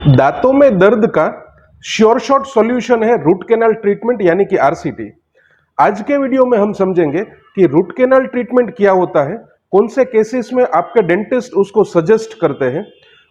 दांतों में दर्द का श्योर शॉट सॉल्यूशन है रूट कैनाल ट्रीटमेंट यानी कि आरसीटी। आज के वीडियो में हम समझेंगे कि रूट कैनाल ट्रीटमेंट क्या होता है, कौन से केसेस में आपके डेंटिस्ट उसको सजेस्ट करते हैं,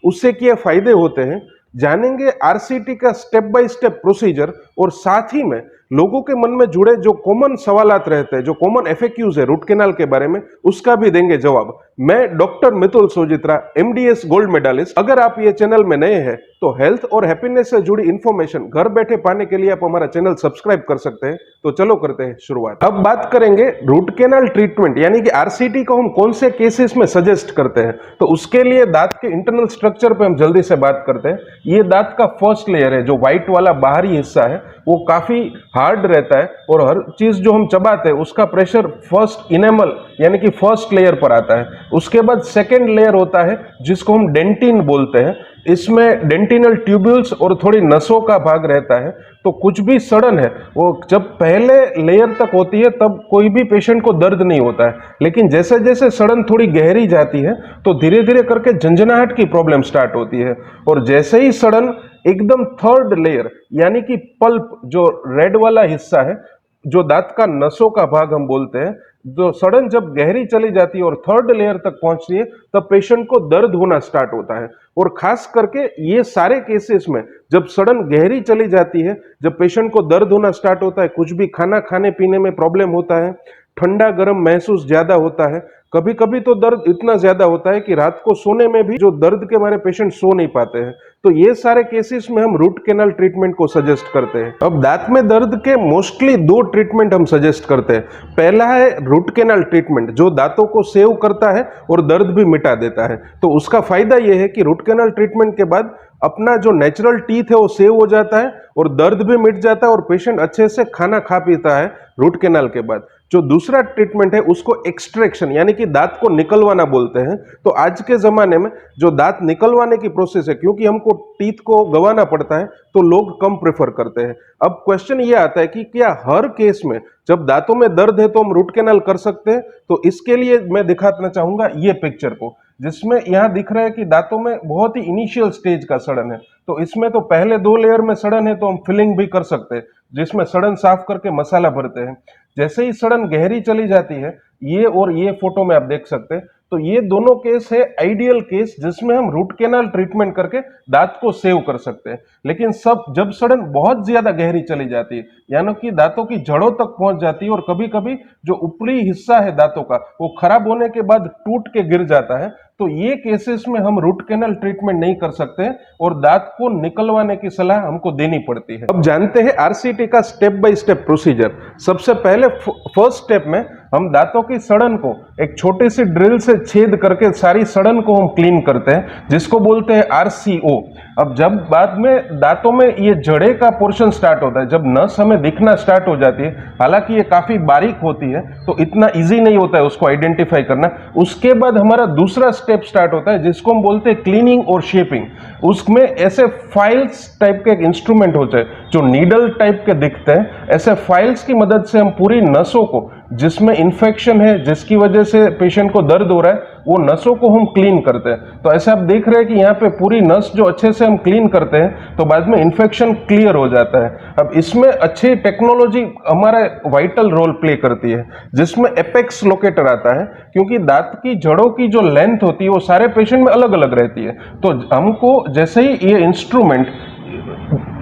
उससे क्या फायदे होते हैं, जानेंगे आरसीटी का स्टेप बाय स्टेप प्रोसीजर और साथ ही में लोगों के मन में जुड़े जो कॉमन सवालात रहते हैं, जो कॉमन एफएक्यूज है रूट कैनाल के बारे में, उसका भी देंगे जवाब। मैं doctor Mitul Sojitra, MDS gold medalist. अगर आप ये चैनल में नए हैं तो हेल्थ और हैप्पीनेस से जुड़ी इंफॉर्मेशन घर बैठे पाने के लिए आप हमारा चैनल सब्सक्राइब कर सकते हैं। तो चलो करते हैं शुरुआत। अब बात करेंगे रूट कैनाल ट्रीटमेंट यानी कि आरसीटी को हम कौन से केसेस में सजेस्ट करते हैं। तो उसके लिए दांत के इंटरनल स्ट्रक्चर पे हम जल्दी से बात करते हैं। ये दांत का फर्स्ट लेयर है, जो व्हाइट वाला बाहरी हिस्सा है वो काफी हार्ड रहता है और हर चीज जो हम चबाते हैं उसका प्रेशर फर्स्ट इनेमल यानी कि फर्स्ट लेयर पर आता है। उसके बाद सेकेंड लेयर होता है जिसको हम डेंटिन बोलते हैं। इसमें डेंटिनल ट्यूब्यूल्स और थोड़ी नसों का भाग रहता है। तो कुछ भी सड़न है वो जब पहले लेयर तक होती है तब कोई भी पेशेंट को दर्द नहीं होता है, लेकिन जैसे जैसे सड़न थोड़ी गहरी जाती है तो धीरे धीरे करके झंझनाहट की प्रॉब्लम स्टार्ट होती है। और जैसे ही सड़न एकदम थर्ड लेयर यानी कि पल्प, जो रेड वाला हिस्सा है, जो दांत का नसों का भाग हम बोलते हैं, जो सड़न जब गहरी चली जाती है और थर्ड लेयर तक पहुंचती है तब पेशेंट को दर्द होना स्टार्ट होता है। और खास करके ये सारे केसेस में जब सड़न गहरी चली जाती है, जब पेशेंट को दर्द होना स्टार्ट होता है, कुछ भी खाना खाने पीने में प्रॉब्लम होता है, ठंडा गर्म महसूस ज्यादा होता है, कभी कभी तो दर्द इतना ज्यादा होता है कि रात को सोने में भी जो दर्द के मारे पेशेंट सो नहीं पाते हैं, तो ये सारे केसेस में हम रूट कैनाल ट्रीटमेंट को सजेस्ट करते हैं। अब दांत में दर्द के मोस्टली दो ट्रीटमेंट हम सजेस्ट करते हैं। पहला है रूट कैनाल ट्रीटमेंट, जो दांतों को सेव करता है और दर्द भी मिटा देता है। तो उसका फायदा यह है कि रूट कैनाल ट्रीटमेंट के बाद अपना जो नेचुरल टीथ है वो सेव हो जाता है और दर्द भी मिट जाता है और पेशेंट अच्छे से खाना खा पीता है रूट कैनाल के बाद। जो दूसरा ट्रीटमेंट है उसको एक्सट्रैक्शन यानी कि दांत को निकलवाना बोलते हैं। तो आज के जमाने में जो दांत निकलवाने की प्रोसेस है, क्योंकि हमको टीथ को गंवाना पड़ता है तो लोग कम प्रेफर करते हैं। अब क्वेश्चन ये आता है कि क्या हर केस में जब दांतों में दर्द है तो हम रूट कैनाल कर सकते हैं? तो इसके लिए मैं दिखाना चाहूंगा ये पिक्चर को, जिसमें यहां दिख रहा है कि दांतों में बहुत ही इनिशियल स्टेज का सड़न है। तो इसमें तो पहले दो लेयर में सड़न है तो हम फिलिंग भी कर सकते हैं, जिसमें सड़न साफ करके मसाला भरते हैं। जैसे ही सड़न गहरी चली जाती है, ये और ये फोटो में आप देख सकते हैं, तो ये दोनों केस है आइडियल केस जिसमें हम रूट कैनाल ट्रीटमेंट करके दांत को सेव कर सकते हैं। लेकिन सब जब सड़न बहुत ज्यादा गहरी चली जाती है यानी कि दांतों की जड़ों तक पहुंच जाती है और कभी कभी जो ऊपरी हिस्सा है दांतों का वो खराब होने के बाद टूट के गिर जाता है, तो ये केसेस में हम रूट कैनाल ट्रीटमेंट नहीं कर सकते और दांत को निकलवाने की सलाह हमको देनी पड़ती है। अब जानते हैं आरसीटी का स्टेप बाय स्टेप प्रोसीजर। सबसे पहले फर्स्ट स्टेप में हम दांतों की सड़न को एक छोटी सी ड्रिल से छेद करके सारी सड़न को हम क्लीन करते हैं, जिसको बोलते हैं आरसीओ। अब जब बाद में दांतों में ये जड़े का पोर्शन स्टार्ट होता है, जब नस हमें दिखना स्टार्ट हो जाती है, हालांकि ये काफी बारीक होती है तो इतना इजी नहीं होता है उसको आइडेंटिफाई करना। उसके बाद हमारा दूसरा स्टेप स्टार्ट होता है जिसको हम बोलते हैं क्लीनिंग और शेपिंग। उसमें ऐसे फाइल्स टाइप के एक इंस्ट्रूमेंट होते हैं जो नीडल टाइप के दिखते हैं। ऐसे फाइल्स की मदद से हम पूरी नसों को जिसमें इन्फेक्शन है, जिसकी वजह से पेशेंट को दर्द हो रहा है, वो नसों को हम क्लीन करते हैं। तो ऐसे आप देख रहे हैं कि यहाँ पे पूरी नस जो अच्छे से हम क्लीन करते हैं तो बाद में इन्फेक्शन क्लियर हो जाता है। अब इसमें अच्छी टेक्नोलॉजी हमारा वाइटल रोल प्ले करती है, जिसमें एपेक्स लोकेटर आता है, क्योंकि दांत की जड़ों की जो लेंथ होती है वो सारे पेशेंट में अलग अलग रहती है। तो हमको जैसे ही ये इंस्ट्रूमेंट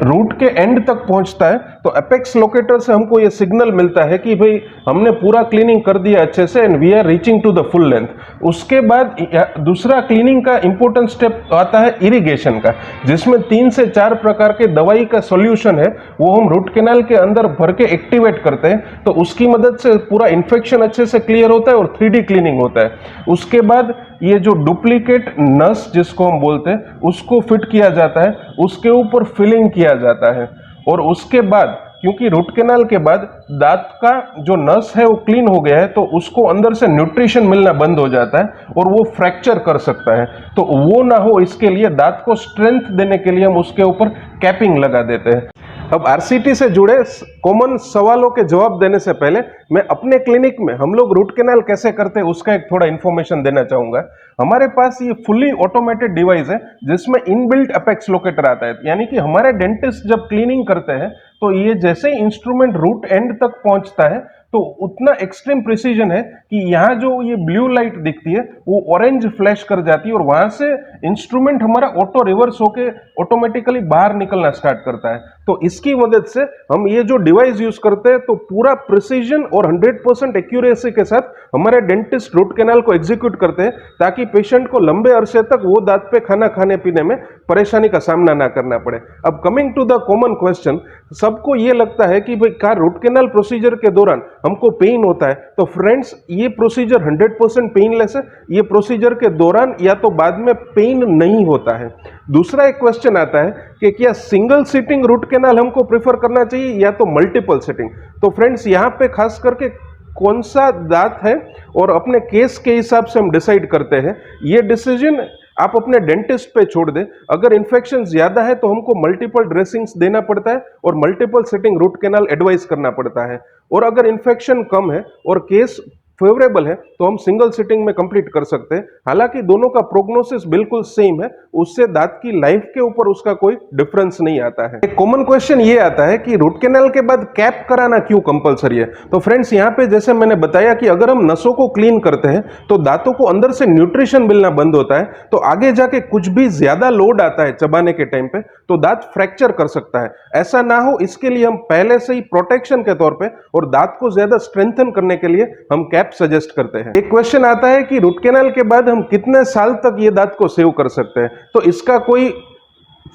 रूट के एंड तक पहुंचता है तो एपेक्स लोकेटर से हमको ये सिग्नल मिलता है कि भाई हमने पूरा क्लीनिंग कर दिया अच्छे से and we are reaching to the full length. उसके बाद दूसरा क्लीनिंग का इंपॉर्टेंट स्टेप आता है इरिगेशन का, जिसमें 3 से 4 प्रकार के दवाई का सॉल्यूशन है वो हम रूट कैनाल के अंदर भर के एक्टिवेट करते हैं। तो उसकी मदद से पूरा इन्फेक्शन अच्छे से क्लियर होता है और 3D क्लीनिंग होता है। उसके बाद ये जो डुप्लीकेट नस जिसको हम बोलते हैं उसको फिट किया जाता है, उसके ऊपर फिलिंग किया जाता है। और उसके बाद क्योंकि रूट कैनाल के बाद दांत का जो नस है वो क्लीन हो गया है तो उसको अंदर से न्यूट्रिशन मिलना बंद हो जाता है और वो फ्रैक्चर कर सकता है। तो वो ना हो इसके लिए दांत को स्ट्रेंथ देने के लिए हम उसके ऊपर कैपिंग लगा देते हैं। अब आरसीटी से जुड़े कॉमन सवालों के जवाब देने से पहले मैं अपने क्लिनिक में हम लोग रूट कैनाल कैसे करते हैं उसका एक थोड़ा इन्फॉर्मेशन देना चाहूंगा। हमारे पास ये फुली ऑटोमेटेड डिवाइस है जिसमें इनबिल्ट अपेक्स लोकेटर आता है, यानी कि हमारे डेंटिस्ट जब क्लीनिंग करते हैं तो ये जैसे ही इंस्ट्रूमेंट रूट एंड तक पहुंचता है तो उतना एक्सट्रीम प्रिसीजन है कि यहाँ जो ये ब्लू लाइट दिखती है वो ऑरेंज फ्लैश कर जाती है और वहां से इंस्ट्रूमेंट हमारा ऑटो रिवर्स होके ऑटोमेटिकली बाहर निकलना स्टार्ट करता है। तो इसकी मदद से हम ये जो डिवाइस यूज करते हैं तो पूरा प्रिसीजन और 100% एक्यूरेसी के साथ हमारे डेंटिस्ट रूट कैनाल को एग्जीक्यूट करते हैं ताकि पेशेंट को लंबे अरसे तक वो दांत पे खाना खाने पीने में परेशानी का सामना ना करना पड़े। अब coming to the common question, सबको ये लगता है कि भाई क्या रूट कैनाल प्रोसीजर के दौरान हमको पेन होता है? तो फ्रेंड्स, ये प्रोसीजर 100% पेनलेस है। ये प्रोसीजर के दौरान या तो बाद में पेन नहीं होता है। दूसरा एक क्वेश्चन आता है कि क्या सिंगल सिटिंग रूट कैनाल हमको प्रेफर करना चाहिए या तो मल्टीपल सिटिंग? तो फ्रेंड्स, यहाँ पे खास करके कौन सा दांत है और अपने केस के हिसाब से हम डिसाइड करते हैं। ये डिसीजन आप अपने डेंटिस्ट पे छोड़ दें। अगर इन्फेक्शन ज्यादा है तो हमको मल्टीपल ड्रेसिंग्स देना पड़ता है और multiple sitting root canal advice करना पड़ता है, और अगर इन्फेक्शन कम है और केस फेवरेबल है तो हम सिंगल सिटिंग में कंप्लीट कर सकते हैं। हालांकि दोनों का प्रोग्नोसिस बिल्कुल सेम है, उससे दांत की लाइफ के ऊपर उसका कोई डिफरेंस नहीं आता है। एक कॉमन क्वेश्चन ये आता है कि रूट कैनाल के बाद कैप कराना क्यों कंपलसरी है? तो फ्रेंड्स, यहाँ पे जैसे मैंने बताया कि अगर हम नसों को क्लीन करते हैं तो दांतों को अंदर से न्यूट्रिशन मिलना बंद होता है, तो आगे जाके कुछ भी ज्यादा लोड आता है चबाने के टाइम पे तो दांत फ्रैक्चर कर सकता है। ऐसा ना हो इसके लिए हम पहले से ही प्रोटेक्शन के तौर पे और दांत को ज्यादा स्ट्रेंथन करने के लिए हम कैप सजेस्ट करते हैं। एक क्वेश्चन आता है कि रूट कैनाल के बाद हम कितने साल तक ये दांत को सेव कर सकते हैं? तो इसका कोई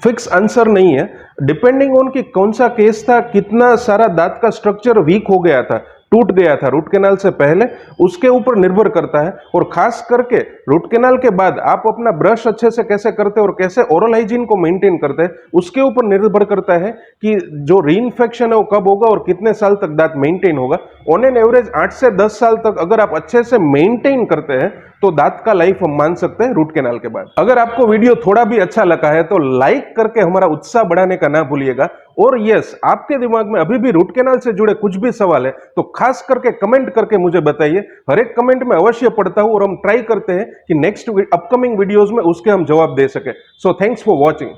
फिक्स आंसर नहीं है, डिपेंडिंग ऑन कि कौन सा केस था, कितना सारा दांत का स्ट्रक्चर वीक हो गया था, टूट गया था रूट कैनाल से पहले, उसके ऊपर निर्भर करता है। और खास करके रूट कैनाल के बाद आप अपना ब्रश अच्छे से कैसे करते हैं और कैसे ओरल हाइजीन को मेंटेन करते हैं उसके ऊपर निर्भर करता है कि जो रीइंफेक्शन है वो कब होगा और कितने साल तक दांत मेंटेन होगा। ऑन एन एवरेज 8 से 10 साल तक अगर आप अच्छे से मेंटेन करते हैं तो दांत का लाइफ हम मान सकते हैं रूट कैनाल के बाद। अगर आपको वीडियो थोड़ा भी अच्छा लगा है तो लाइक करके हमारा उत्साह बढ़ाने का ना भूलिएगा। और यस, आपके दिमाग में अभी भी रूट कैनाल से जुड़े कुछ भी सवाल है तो खास करके कमेंट करके मुझे बताइए। हर एक कमेंट में अवश्य पढ़ता हूं और हम ट्राई करते हैं कि नेक्स्ट अपकमिंग वीडियोस में उसके हम जवाब दे सके। So thanks for watching.